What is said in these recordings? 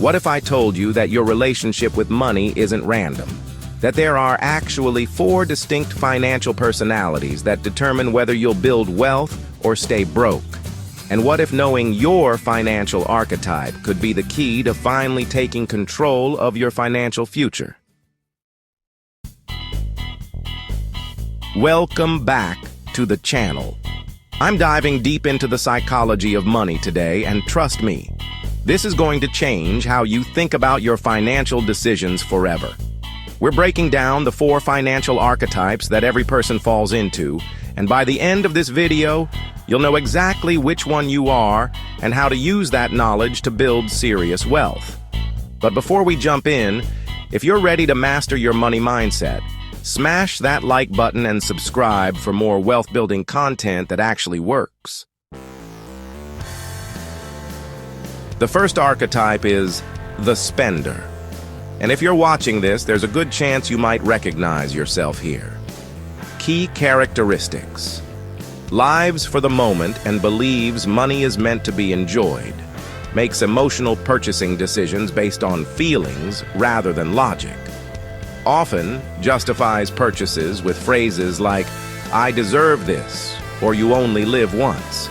What if I told you that your relationship with money isn't random? That there are actually 4 distinct financial personalities that determine whether you'll build wealth or stay broke? And what if knowing your financial archetype could be the key to finally taking control of your financial future? Welcome back to the channel. I'm diving deep into the psychology of money today, and trust me, this is going to change how you think about your financial decisions forever. We're breaking down the 4 financial archetypes that every person falls into, and by the end of this video, you'll know exactly which one you are and how to use that knowledge to build serious wealth. But before we jump in, if you're ready to master your money mindset, smash that like button and subscribe for more wealth-building content that actually works. The first archetype is the spender. And if you're watching this, there's a good chance you might recognize yourself here. Key characteristics: lives for the moment and believes money is meant to be enjoyed. Makes emotional purchasing decisions based on feelings rather than logic. Often justifies purchases with phrases like, "I deserve this," or "you only live once."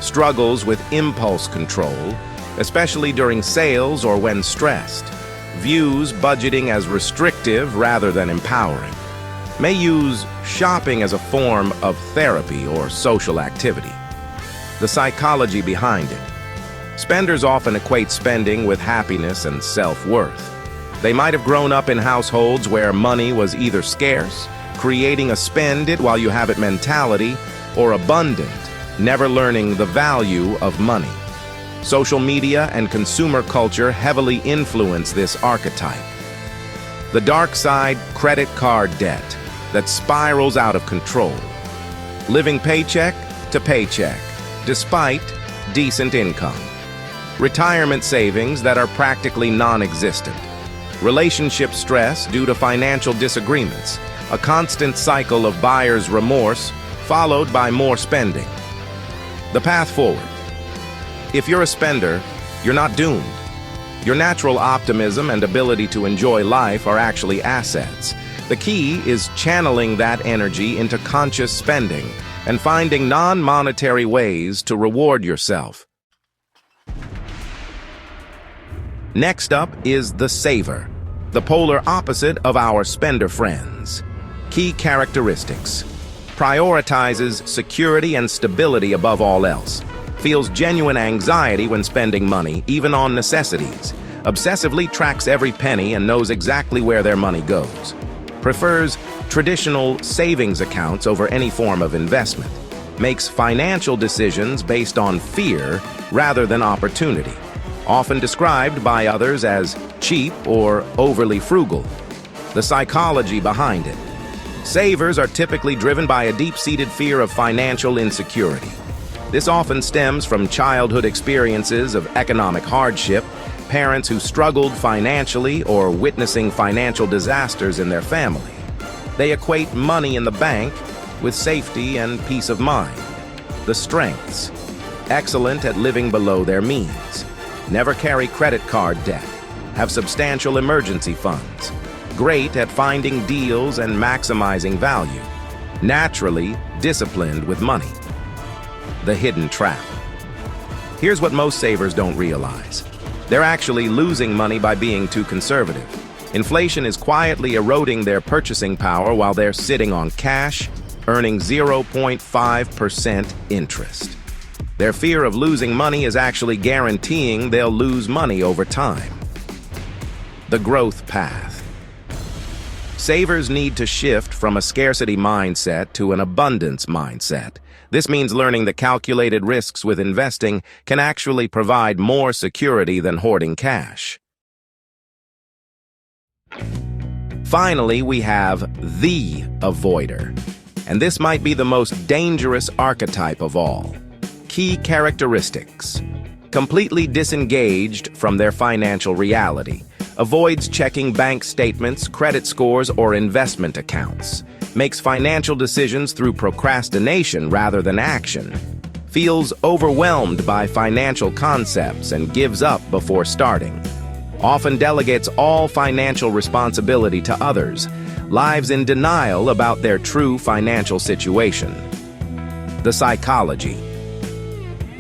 Struggles with impulse control, especially during sales or when stressed. Views budgeting as restrictive rather than empowering. May use shopping as a form of therapy or social activity. The psychology behind it. Spenders often equate spending with happiness and self-worth. They might have grown up in households where money was either scarce, creating a spend it while you have it mentality, or abundant, never learning the value of money. Social media and consumer culture heavily influence this archetype. The dark side: credit card debt that spirals out of control. Living paycheck to paycheck, despite decent income. Retirement savings that are practically non-existent. Relationship stress due to financial disagreements, a constant cycle of buyer's remorse followed by more spending. The path forward. If you're a spender, you're not doomed. Your natural optimism and ability to enjoy life are actually assets. The key is channeling that energy into conscious spending and finding non-monetary ways to reward yourself. Next up is the saver, the polar opposite of our spender friends. Key characteristics: prioritizes security and stability above all else. Feels genuine anxiety when spending money, even on necessities. Obsessively tracks every penny and knows exactly where their money goes. Prefers traditional savings accounts over any form of investment. Makes financial decisions based on fear rather than opportunity. Often described by others as cheap or overly frugal. The psychology behind it. Savers are typically driven by a deep-seated fear of financial insecurity. This often stems from childhood experiences of economic hardship, parents who struggled financially, or witnessing financial disasters in their family. They equate money in the bank with safety and peace of mind. The strengths: excellent at living below their means. Never carry credit card debt. Have substantial emergency funds. Great at finding deals and maximizing value. Naturally disciplined with money. The hidden trap. Here's what most savers don't realize. They're actually losing money by being too conservative. Inflation is quietly eroding their purchasing power while they're sitting on cash, earning 0.5% interest. Their fear of losing money is actually guaranteeing they'll lose money over time. The growth path. Savers need to shift from a scarcity mindset to an abundance mindset. This means learning that calculated risks with investing can actually provide more security than hoarding cash. Finally, we have the avoider. And this might be the most dangerous archetype of all. Key characteristics: completely disengaged from their financial reality. Avoids checking bank statements, credit scores, or investment accounts. Makes financial decisions through procrastination rather than action. Feels overwhelmed by financial concepts and gives up before starting. often delegates all financial responsibility to others, lives in denial about their true financial situation. The psychology.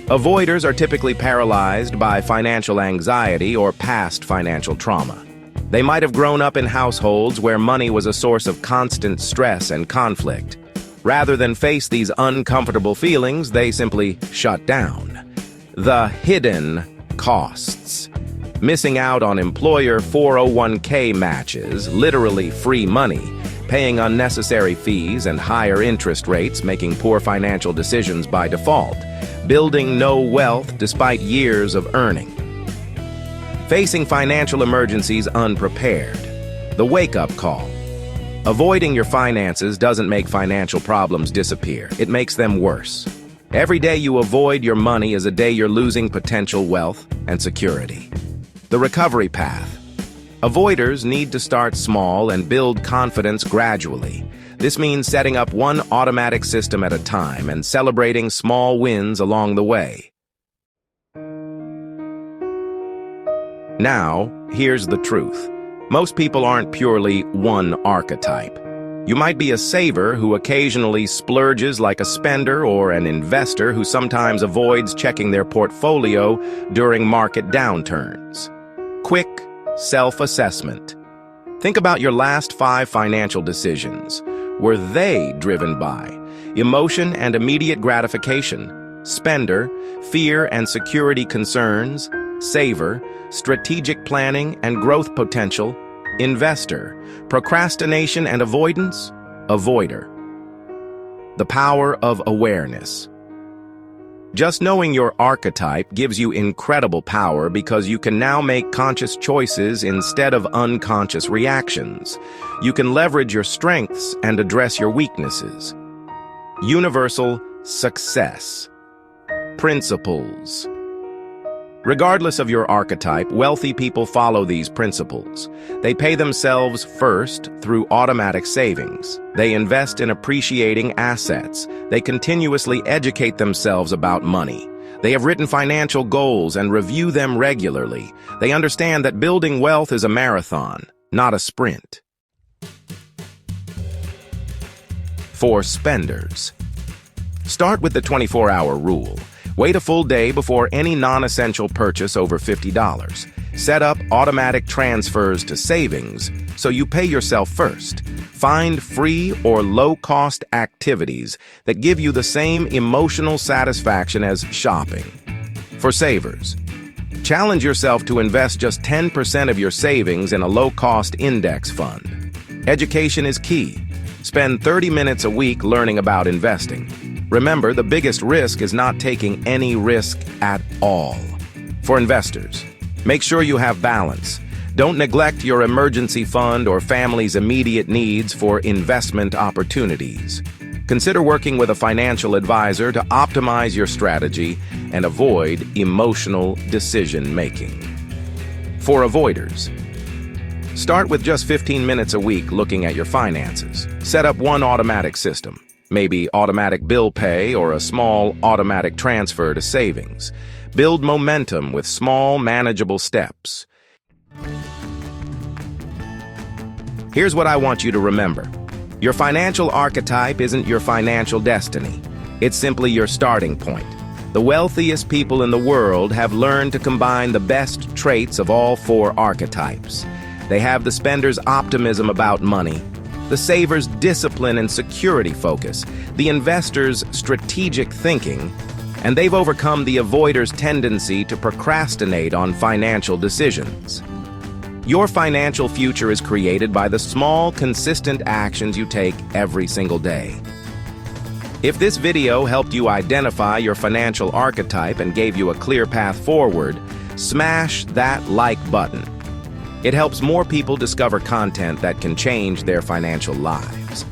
Avoiders are typically paralyzed by financial anxiety or past financial trauma. They might have grown up in households where money was a source of constant stress and conflict. Rather than face these uncomfortable feelings, they simply shut down. The hidden costs. Missing out on employer 401k matches, literally free money, paying unnecessary fees and higher interest rates, making poor financial decisions by default, building no wealth despite years of earning. Facing financial emergencies unprepared. The wake-up call. Avoiding your finances doesn't make financial problems disappear. It makes them worse. Every day you avoid your money is a day you're losing potential wealth and security. The recovery path. Avoiders need to start small and build confidence gradually. This means setting up one automatic system at a time and celebrating small wins along the way. Now, here's the truth. Most people aren't purely one archetype. You might be a saver who occasionally splurges like a spender, or an investor who sometimes avoids checking their portfolio during market downturns. Quick self-assessment. Think about your last 5 financial decisions. Were they driven by emotion and immediate gratification, spender, fear and security concerns, saver, strategic planning and growth potential, investor, procrastination and avoidance, avoider? The power of awareness. Just knowing your archetype gives you incredible power because you can now make conscious choices instead of unconscious reactions. You can leverage your strengths and address your weaknesses. Universal success. Principles. Regardless of your archetype, wealthy people follow these principles. They pay themselves first through automatic savings. They invest in appreciating assets. They continuously educate themselves about money. They have written financial goals and review them regularly. They understand that building wealth is a marathon, not a sprint. For spenders. Start with the 24-hour rule. Wait a full day before any non-essential purchase over $50. Set up automatic transfers to savings so you pay yourself first. Find free or low-cost activities that give you the same emotional satisfaction as shopping. For savers, challenge yourself to invest just 10% of your savings in a low-cost index fund. Education is key. Spend 30 minutes a week learning about investing. Remember, the biggest risk is not taking any risk at all. For investors, make sure you have balance. Don't neglect your emergency fund or family's immediate needs for investment opportunities. Consider working with a financial advisor to optimize your strategy and avoid emotional decision-making. For avoiders, start with just 15 minutes a week looking at your finances. Set up one automatic system. Maybe automatic bill pay or a small automatic transfer to savings. Build momentum with small, manageable steps. Here's what I want you to remember. Your financial archetype isn't your financial destiny. It's simply your starting point. The wealthiest people in the world have learned to combine the best traits of all 4 archetypes. They have the spender's optimism about money, the saver's discipline and security focus, the investor's strategic thinking, and they've overcome the avoider's tendency to procrastinate on financial decisions. Your financial future is created by the small, consistent actions you take every single day. If this video helped you identify your financial archetype and gave you a clear path forward, smash that like button. It helps more people discover content that can change their financial lives.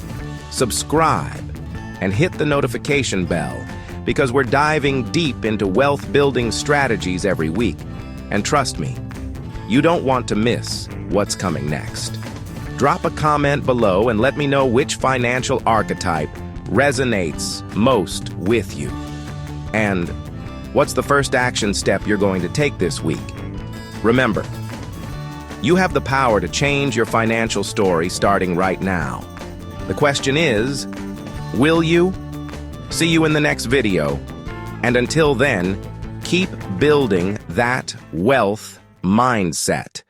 Subscribe and hit the notification bell because we're diving deep into wealth-building strategies every week. And trust me, you don't want to miss what's coming next. Drop a comment below and let me know which financial archetype resonates most with you. And what's the first action step you're going to take this week? Remember, You have the power to change your financial story starting right now. The question is, will you? See you in the next video. And until then, keep building that wealth mindset.